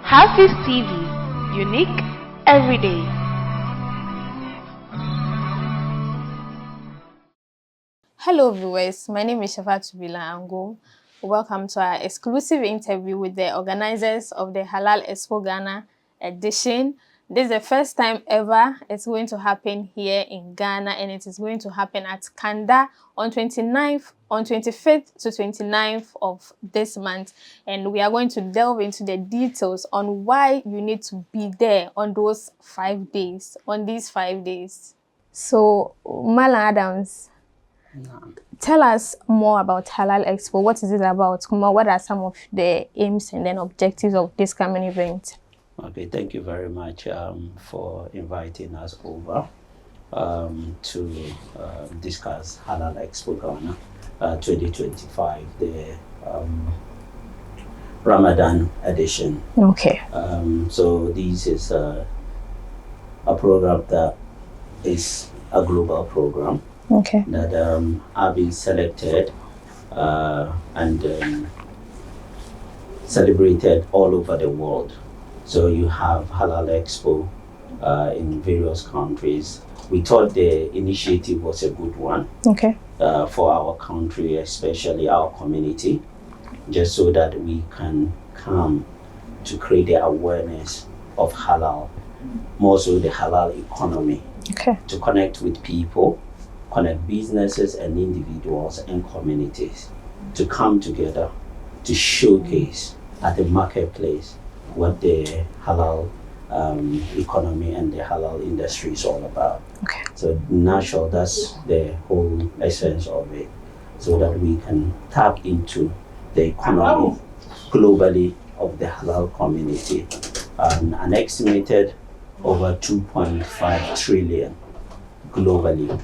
Hafiz TV, unique every day. Hello viewers, my name is Shafat Ango. Welcome to our exclusive interview with the organizers of the Halal Expo Ghana edition. This is the first time ever it's going to happen here in Ghana, and it is going to happen at Kanda on 25th to 29th of this month. And we are going to delve into the details on why you need to be there on these 5 days. So, Mala Adams, tell us more about Halal Expo. What is it about? What are some of the aims and then objectives of this coming event? Okay, thank you very much for inviting us over to discuss Halal Expo Ghana 2025, the Ramadan edition. Okay. So this is a program that is a global program. Okay. That have been selected and celebrated all over the world. So you have Halal Expo in various countries. We thought the initiative was a good one. Okay. For our country, especially our community, just so that we can come to create the awareness of halal, more so the halal economy. Okay. To connect with people, connect businesses and individuals and communities to come together to showcase at the marketplace what the halal economy and the halal industry is all about. Okay. So natural, that's the whole essence of it, so that we can tap into the economy globally of the halal community. An estimated over 2.5 trillion globally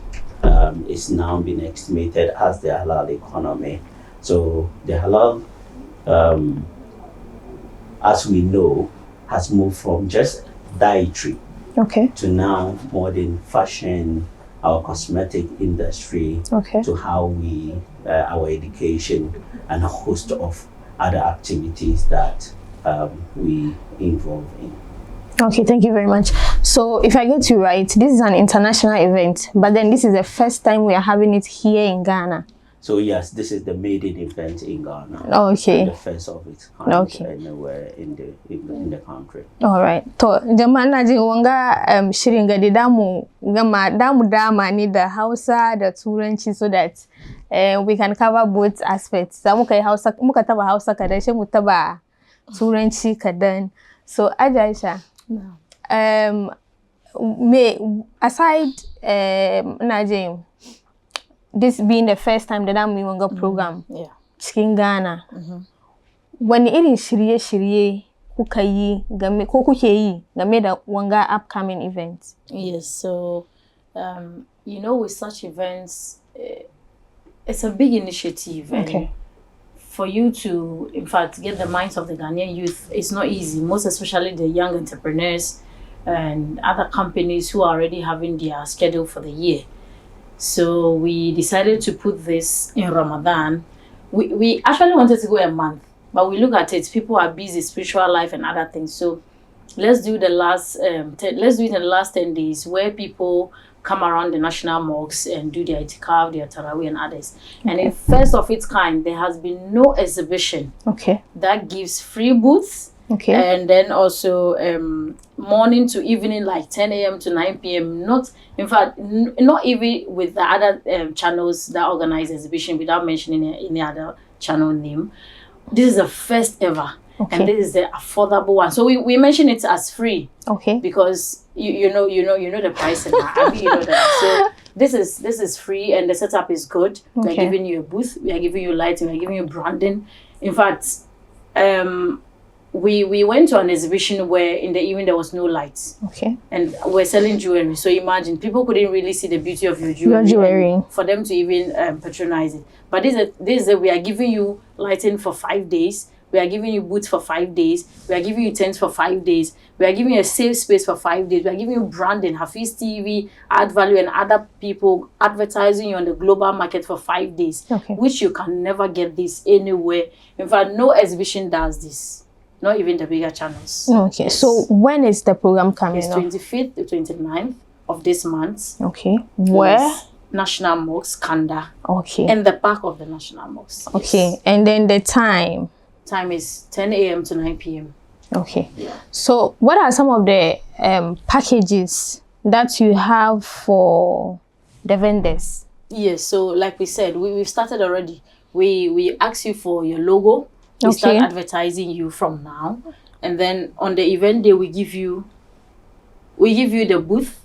is now being estimated as the halal economy. So the halal, as we know, has moved from just dietary to now modern fashion, our cosmetic industry, to how we, our education, and a host of other activities that we involve in. Okay, thank you very much. So if I get you right, this is an international event, but then this is the first time we are having it here in Ghana. So yes, this is the maiden event in Ghana. Okay. The first of its kind anywhere in the country. All right. To jama'an ji wanga shirin ga damu gama dama ni da Hausa da Turanci, so that we can cover both aspects. Za muka yi Hausa, muka taba Hausa kadan, sai mu taba Turanci kadan. So Ajaisha, aside Najim, this being the first time that I'm doing a program, cikin Ghana, wani irin shirye-shirye kuka yi game ko kuke yi game da wanga upcoming events? Yes, so you know, with such events, it's a big initiative. Okay. And for you to, in fact, get the minds of the Ghanaian youth, it's not easy, most especially the young entrepreneurs and other companies who are already having their schedule for the year. So we decided to put this in Ramadan. We actually wanted to go a month, but we look at it, people are busy, spiritual life and other things. So let's do the last let's do it in the last 10 days, where people come around the national mosques and do their itikaf, their tarawih and others. And in first of its kind, there has been no exhibition that gives free booths. And then also morning to evening, like 10 a.m. to 9 p.m. Not, in fact, not even with the other channels that organize exhibition, without mentioning any other channel name. This is the first ever. And this is the affordable one. So we mention it as free. Because you know the price and you know that. So this is free and the setup is good. We're giving you a booth, we are giving you lighting, we're giving you branding. In fact, we went to an exhibition where in the evening there was no lights. And we're selling jewelry. So imagine, people couldn't really see the beauty of your jewelry. For them to even patronize it. But this is we are giving you lighting for 5 days. We are giving you booths for 5 days. We are giving you tents for 5 days. We are giving you a safe space for 5 days. We are giving you branding, Hafiz TV, Add Value, and other people advertising you on the global market for 5 days, which you can never get this anywhere. In fact, no exhibition does this. not even the bigger channels. Okay, so when is the program coming It's up? 25th to 29th of this month. Okay, where? It's National Mosque, Kanda. Okay. In the back of the National Mosque. Okay, Yes. and then the time? Time is 10 a.m. to 9 p.m. Okay. So what are some of the packages that you have for the vendors? Yes, so like we said, we've started already. We ask you for your logo. We start advertising you from now. And then on the event day, we give you the booth.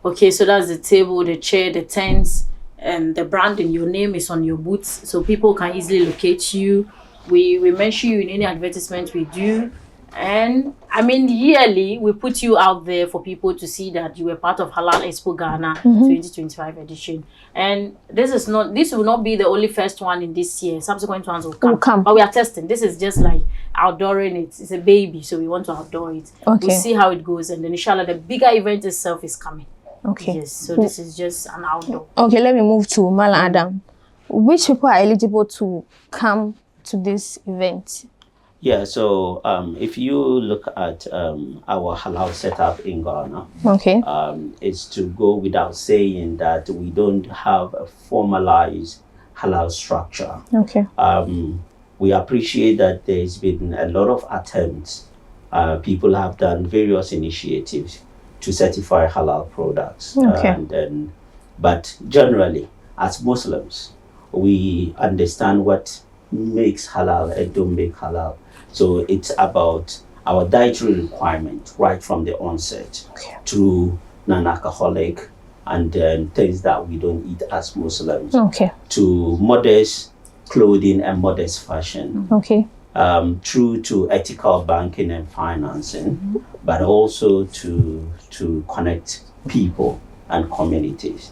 Okay, so that's the table, the chair, the tents, and the brand and your name is on your booths, so people can easily locate you. We mention you in any advertisement we do. And I mean, yearly, we put you out there for people to see that you were part of Halal Expo Ghana 2025 edition. And this will not be the only first one in this year. Subsequent ones will come. But we are testing. This is just like outdooring it. It's a baby, so we want to outdoor it. Okay. We'll see how it goes. And then inshallah, the bigger event itself is coming. Okay. Yes, so this is just an outdoor. Okay, let me move to Mala Adam. Which people are eligible to come to this event? Yeah, so if you look at our halal setup in Ghana, okay, it's to go without saying that we don't have a formalized halal structure. Okay. We appreciate that there's been a lot of attempts. People have done various initiatives to certify halal products. Okay. But generally, as Muslims, we understand what makes halal and don't make halal. So it's about our dietary requirement right from the onset, to non-alcoholic and then things that we don't eat as Muslims, to modest clothing and modest fashion, through to ethical banking and financing, but also to connect people and communities.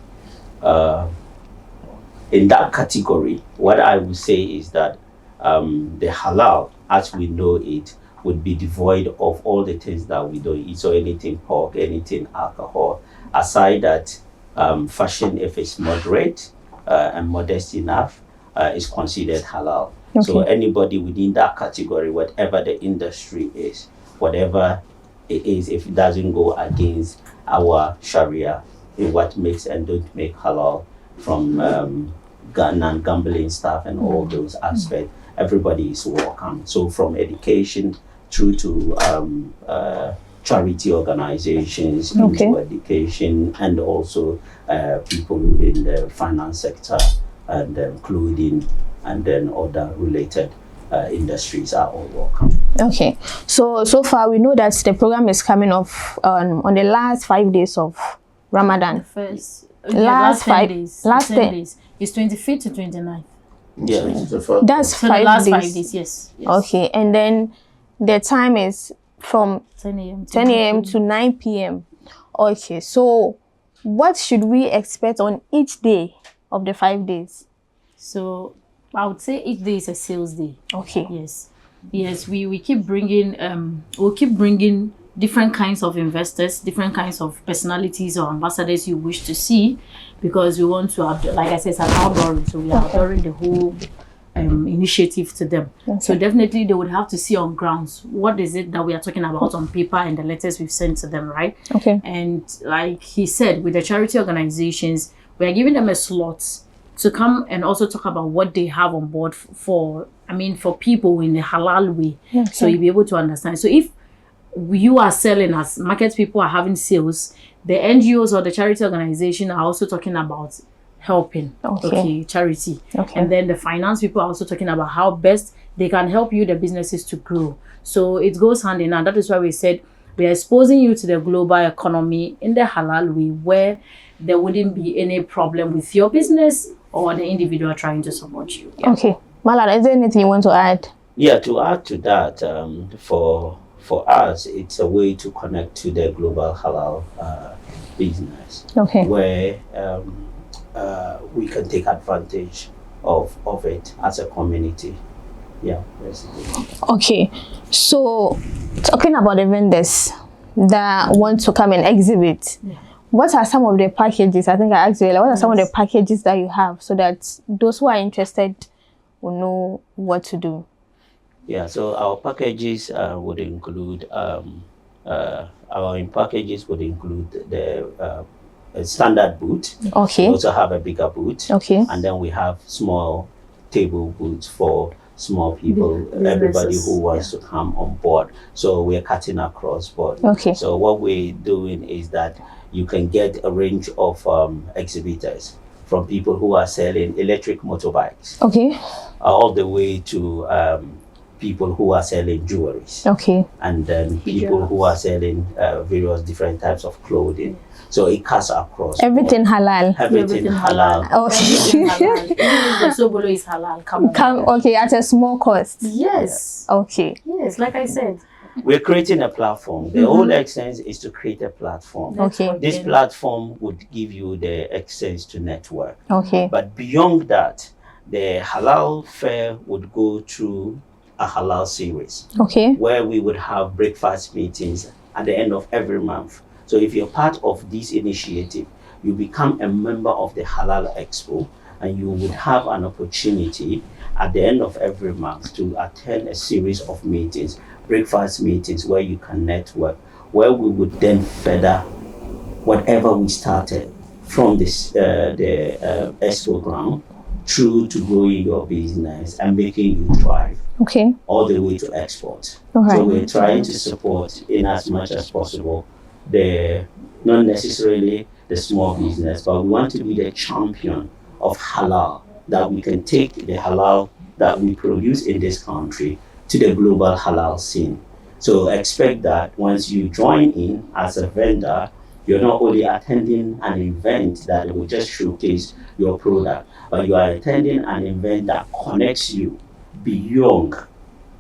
In that category, what I would say is that the halal, as we know it, would be devoid of all the things that we don't eat. So anything pork, anything alcohol. Aside that, fashion, if it's moderate and modest enough, is considered halal. So anybody within that category, whatever the industry is, whatever it is, if it doesn't go against our Sharia in what makes and don't make halal, from non-gambling stuff and all those aspects, everybody is welcome. So from education through to charity organizations, into education, and also people in the finance sector and clothing and then other related industries are all welcome. Okay, so far we know that the program is coming off on the last 5 days of Ramadan. Last 10 days. Last 10 days. It's 25th to 29th. Yeah, that's so 5 the last days. 5 days, yes. Okay, and then the time is from 10 a.m. to 9 p.m. Okay, so what should we expect on each day of the 5 days? So I would say each day is a sales day. Okay. Yes, we keep bringing we'll keep bringing different kinds of investors, different kinds of personalities or ambassadors you wish to see, because we want to have, like I said, it's an outdooring, so we are outdooring the whole initiative to them. So definitely they would have to see on grounds what is it that we are talking about on paper and the letters we've sent to them, right? And like he said, with the charity organizations, we are giving them a slot to come and also talk about what they have on board for people in a halal way. So you'll be able to understand. So if you are selling, as market people are having sales, the NGOs or the charity organization are also talking about helping, charity. And then the finance people are also talking about how best they can help you, the businesses, to grow. So it goes hand in hand. That is why we said we are exposing you to the global economy in the halal way, where there wouldn't be any problem with your business or the individual trying to support you. Okay. Malala, is there anything you want to add? Yeah, to add to that, for us, it's a way to connect to the global halal business, where we can take advantage of it as a community. Yeah, basically. Okay, so talking about the vendors that want to come and exhibit, what are some of the packages? I think I asked you earlier, what are some of the packages that you have so that those who are interested will know what to do? Yeah, so our packages would include our packages would include the a standard booth. We Okay. also have a bigger booth, Okay. and then we have small table booths for small people, everybody who Businesses. wants to come on board. So we're cutting across board. Okay. So what we're doing is that you can get a range of exhibitors from people who are selling electric motorbikes Okay. all the way to people who are selling jewelries, Okay. and then people who are selling various different types of clothing. So it cuts across Everything halal. everything halal. Everything Okay. halal. Even if the sobolo is halal, come on. Okay, at a small cost. Yes. Okay. Yes, like I said. We're creating a platform. The whole essence is to create a platform. Okay. This platform would give you the access to network. Okay. But beyond that, the halal fair would go through a halal series Okay. where we would have breakfast meetings at the end of every month. So if you're part of this initiative, you become a member of the Halal Expo, and you would have an opportunity at the end of every month to attend a series of meetings, breakfast meetings where you can network, where we would then further whatever we started from the expo ground through to growing your business and making you thrive Okay. all the way to export. All right. So we're trying to support in as much as possible the not necessarily the small business, but we want to be the champion of halal, that we can take the halal that we produce in this country to the global halal scene. So expect that once you join in as a vendor, you're not only attending an event that will just showcase your product, but you are attending an event that connects you beyond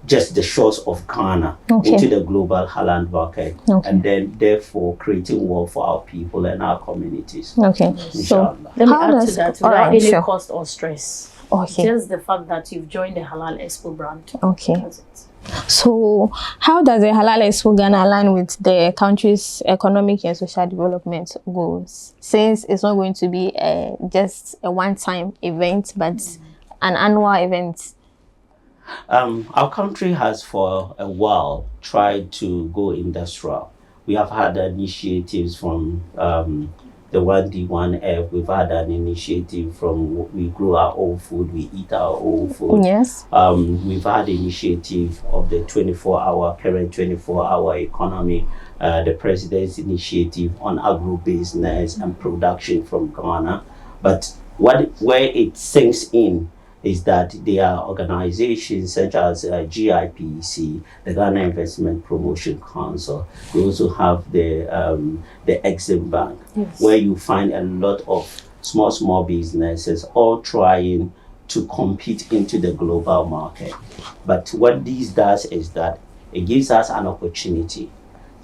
just the shores of Ghana Okay. into the global halal market, Okay. and then therefore creating wealth for our people and our communities. Okay. So Inshallah. Let me How add to does- that all without right, any sure. cost or stress. Okay. Just the fact that you've joined the Halal Expo brand. Okay. That's it. So how does the Halal Expo Ghana align with the country's economic and social development goals? Since it's not going to be just a one-time event, but an annual event. Our country has for a while tried to go industrial. We have had initiatives from the 1D1F. We've had an initiative from we grow our own food, we eat our own food. Yes. We've had initiative of the current 24-hour economy, the president's initiative on agro-business and production from Ghana. But where it sinks in is that there are organizations such as GIPC, the Ghana Investment Promotion Council. We also have the Exim Bank, Yes. where you find a lot of small businesses all trying to compete into the global market. But what this does is that it gives us an opportunity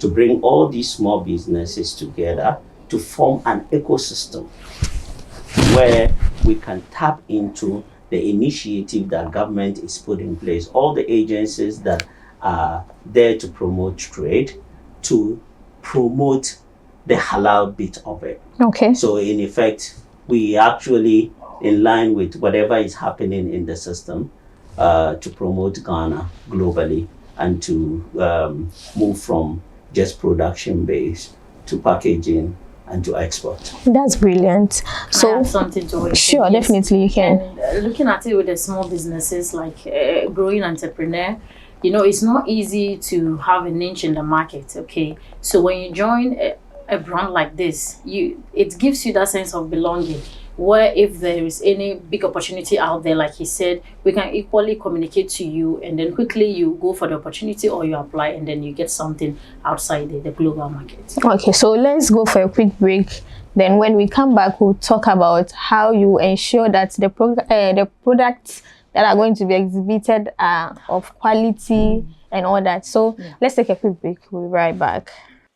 to bring all these small businesses together to form an ecosystem where we can tap into the initiative that government is put in place, all the agencies that are there to promote trade, to promote the halal bit of it. Okay. So in effect, we actually in line with whatever is happening in the system to promote Ghana globally and to move from just production base to packaging and to export. That's brilliant. Can I So add something to what you sure, said? Yes. definitely you can. And looking at it with the small businesses, like growing entrepreneur, you know, it's not easy to have a niche in the market. Okay, so when you join a brand like this, it gives you that sense of belonging. Where if there is any big opportunity out there, like he said, we can equally communicate to you, and then quickly you go for the opportunity or you apply, and then you get something outside the global market. Okay, so let's go for a quick break. Then when we come back, we'll talk about how you ensure that the products that are going to be exhibited are of quality and all that. So let's take a quick break. We'll be right back.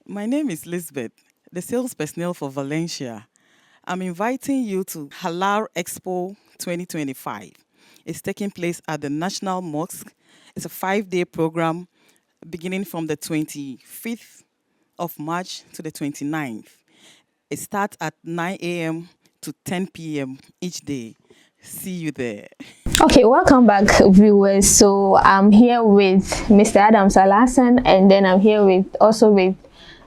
My name is Lisbeth, the sales personnel for Valencia. I'm inviting you to Halal Expo 2025. It's taking place at the National Mosque. It's a 5-day program beginning from the 25th of March to the 29th. It starts at 9 a.m. to 10 p.m. each day. See you there. Okay, welcome back, viewers. So I'm here with Mr. Adam Salasan, and then I'm here with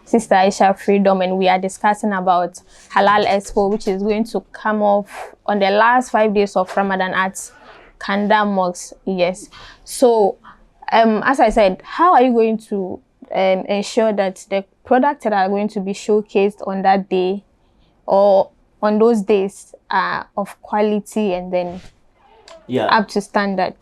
Sister Aisha Freedom, and we are discussing about Halal Expo, which is going to come off on the last 5 days of Ramadan at Kanda Mosque. Yes. So, as I said, how are you going to ensure that the products that are going to be showcased on that day or on those days are of quality and then up to standard?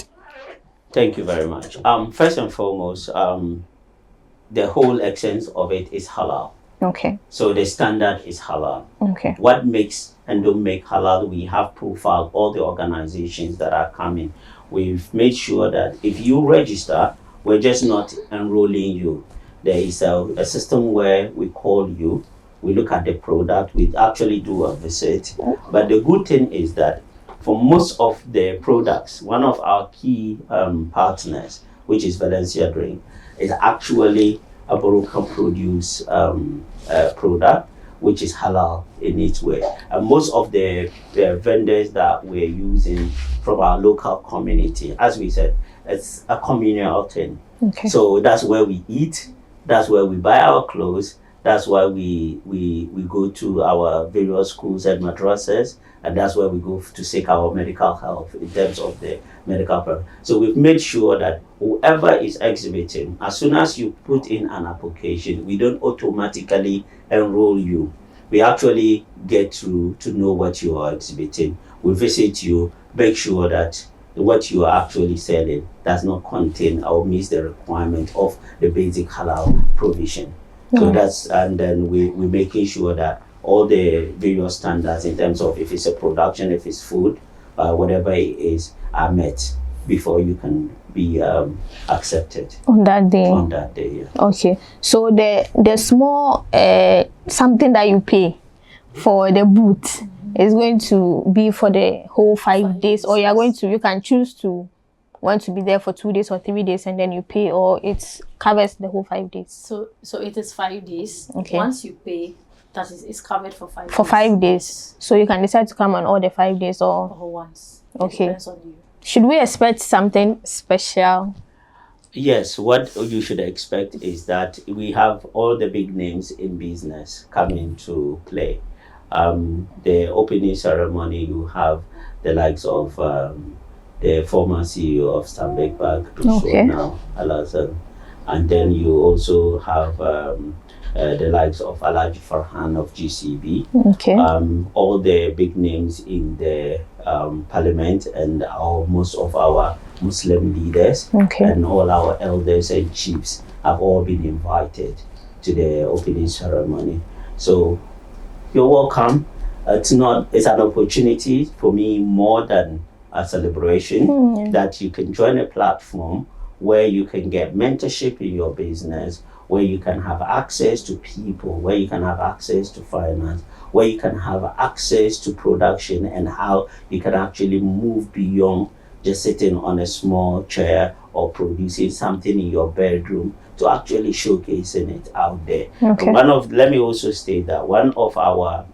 Thank you very much. First and foremost, the whole essence of it is halal. Okay. So the standard is halal. Okay. What makes and don't make halal, we have profiled all the organizations that are coming. We've made sure that if you register, we're just not enrolling you. There is a system where we call you, we look at the product, we actually do a visit. But the good thing is that for most of the products, one of our key partners, which is Valencia Drink, is actually a Moroccan produce product, which is halal in its way. And most of the vendors that we're using from our local community, as we said, it's a communal thing. Okay. So that's where we eat, that's where we buy our clothes, that's why we go to our various schools and madrasas, and that's where we go to seek our medical health in terms of the medical problem. So we've made sure that whoever is exhibiting, as soon as you put in an application, we don't automatically enroll you. We actually get to know what you are exhibiting. We visit you, make sure that what you are actually selling does not contain or meets the requirement of the basic halal provision. So that's, and then we're making sure that all the various standards in terms of if it's a production, if it's food, whatever it is, are met before you can be accepted on that day. On that day, yeah. Okay. So the small something that you pay for the booth is going to be for the whole 5 days, or you can choose to want to be there for 2 days or 3 days and then you pay, or it covers the whole 5 days? So it is 5 days. Okay. Once you pay, that is, it's covered for 5 days. For 5 days. So you can decide to come on all the 5 days or once. Okay. It depends on you. Should we expect something special? Yes, what you should expect is that we have all the big names in business coming to play. The opening ceremony, you have the likes of the former CEO of Stanbic Bank, Okay. now Alhassan, and then you also have the likes of Alhaji Farhan of GCB. Okay. All the big names in the parliament and most of our Muslim leaders, Okay. and all our elders and chiefs have all been invited to the opening ceremony. So you're welcome. It's an opportunity for me more than a celebration that you can join a platform where you can get mentorship in your business, where you can have access to people, where you can have access to finance, where you can have access to production, and how you can actually move beyond just sitting on a small chair or producing something in your bedroom to actually showcasing it out there. Okay. Let me also state that one of our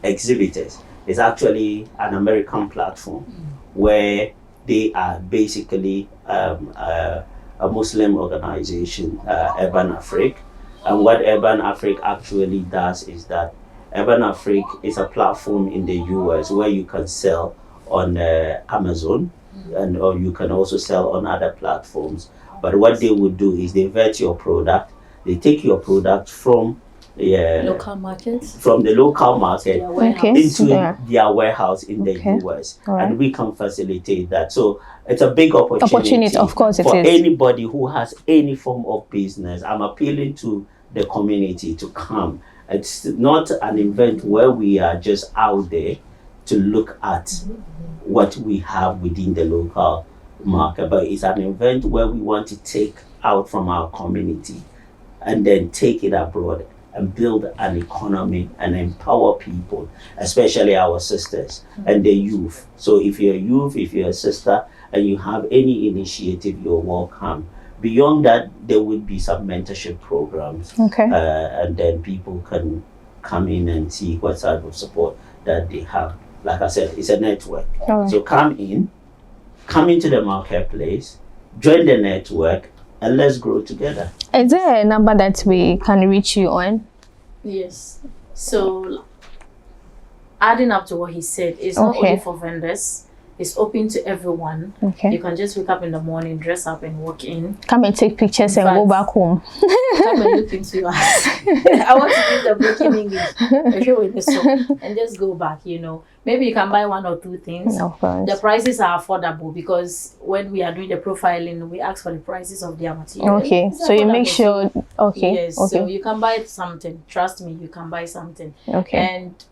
exhibitors is actually an American platform where they are basically a Muslim organization, Urban Afrique. And what Urban Afrique actually does is that Urban Afrique is a platform in the US where you can sell on Amazon, or you can also sell on other platforms. But what they would do is they vet your product, they take your product from Local markets. From the local market into their warehouse in the US, and we can facilitate that. So it's a big opportunity of course, for anybody who has any form of business. I'm appealing to the community to come. It's not an event where we are just out there to look at what we have within the local market, but it's an event where we want to take out from our community and then take it abroad and build an economy and empower people, especially our sisters and the youth. So if you're a youth, if you're a sister, and you have any initiative, you're welcome. Beyond that, there would be some mentorship programs. Okay. And then people can come in and see what type of support that they have like I said, it's a network. All right. So come into the marketplace, join the network, and let's grow together. Is there a number that we can reach you on? Yes. So, adding up to what he said, it's not Okay. only for vendors. It's open to everyone. Okay. You can just wake up in the morning, dress up, and walk in. Come and take pictures and go But- back home. Come and look into us. I want to use the broken English. Okay, with this one. And just go back, you know. Maybe you can buy one or two things. Of course. The prices are affordable because when we are doing the profiling, we ask for the prices of their material. Okay, It's so you make affordable. sure. Okay. Yes, so Okay. you can buy something. Trust me, you can buy something. Okay. And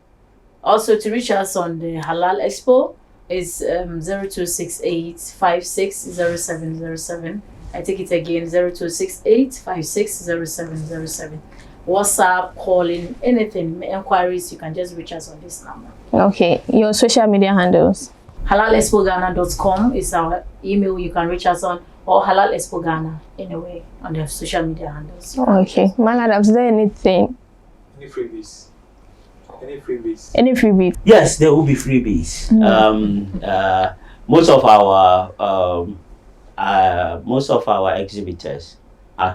also to reach us on the Halal Expo is 0268560707. I take it again, 0268560707. WhatsApp, calling, anything, enquiries, you can just reach us on this number. Okay. Your social media handles. halalexpoghana.com is our email you can reach us on, or Halal Expo Ghana anyway on the social media handles. Okay. Malad, is there anything? Any freebies? Any freebies? Any freebie? Yes, there will be freebies. Most of our exhibitors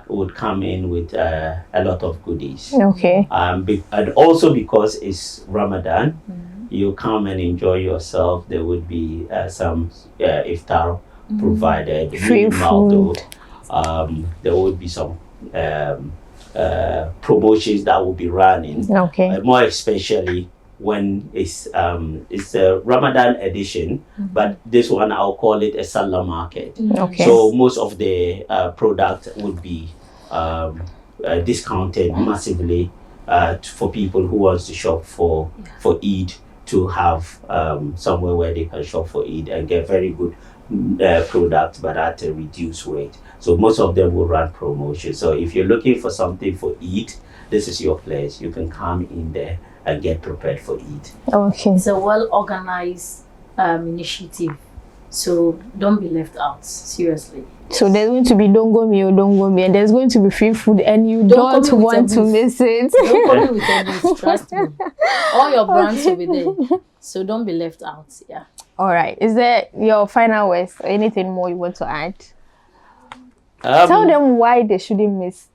would come in with a lot of goodies. Okay. And also because it's Ramadan, you come and enjoy yourself. There would be some iftar provided. Free minimal food. though. There would be some promotions that will be running. Okay. More especially when it's a Ramadan edition, but this one I'll call it a Salah market. Okay. So most of the product would be discounted massively for people who wants to shop for Eid, to have somewhere where they can shop for Eid and get very good products, but at a reduced rate. So most of them will run promotions. So if you're looking for something for Eid, this is your place. You can come in there and get prepared for Eid. Okay. It's a well-organized initiative, so don't be left out, seriously. So there's going to be don't go me or don't go me, and there's going to be free food, and you Don't don't come in with want a to booth. miss it. Don't come in with any, trust me. All your brands will be there, so don't be left out. Yeah. All right. Is there your final words or anything more you want to add? Tell them why they shouldn't miss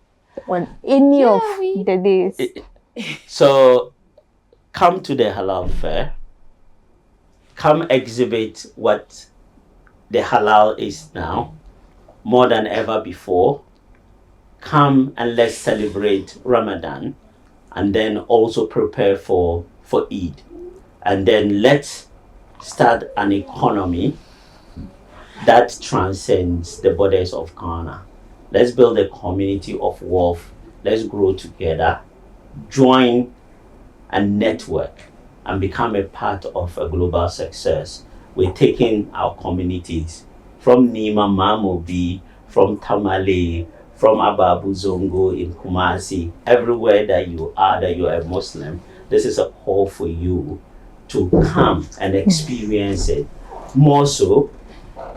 on any of the days. So come to the Halal Fair. Come exhibit what the halal is now, more than ever before. Come and let's celebrate Ramadan, and then also prepare for Eid. And then let's start an economy that transcends the borders of Ghana. Let's build a community of wealth. Let's grow together, join a network, and become a part of a global success. We're taking our communities from Nima Mamobi, from Tamale, from Ababu Zongo in Kumasi, everywhere that you are a Muslim. This is a call for you to come and experience it. More so,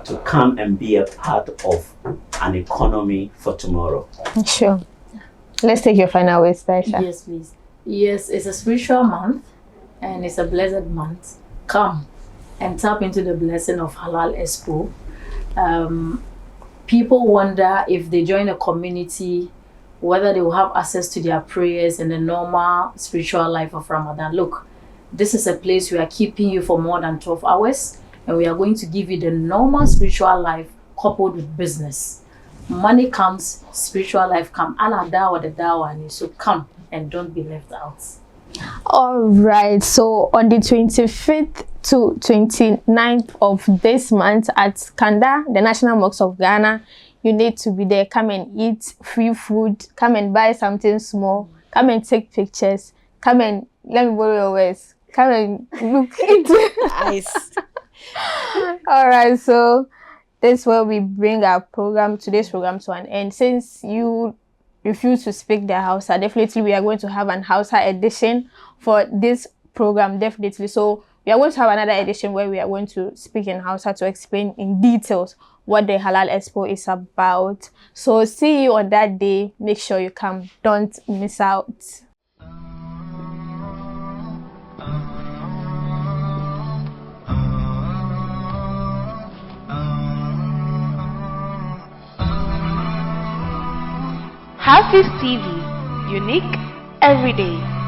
to come and be a part of an economy for tomorrow. Sure. Let's take your final words, Taisha. Yes, please. Yes, it's a spiritual month and it's a blessed month. Come and tap into the blessing of Halal Expo. People wonder if they join a community, whether they will have access to their prayers and the normal spiritual life of Ramadan. Look, this is a place we are keeping you for more than 12 hours, and we are going to give you the normal spiritual life coupled with business. Money comes, spiritual life comes. Ana dawa the dawa, so come and don't be left out. All right. So on the 25th to 29th of this month at Kanda, the National Mosque of Ghana, you need to be there. Come and eat free food. Come and buy something small. Come and take pictures. Come and, let me borrow your words, come and look into Nice. All right, so this is where we bring our today's program to an end. Since you refuse to speak the Hausa, definitely we are going to have an Hausa edition for this program, definitely. So we are going to have another edition where we are going to speak in Hausa to explain in details what the Halal Expo is about. So see you on that day. Make sure you come. Don't miss out. Hafiz TV, unique every day.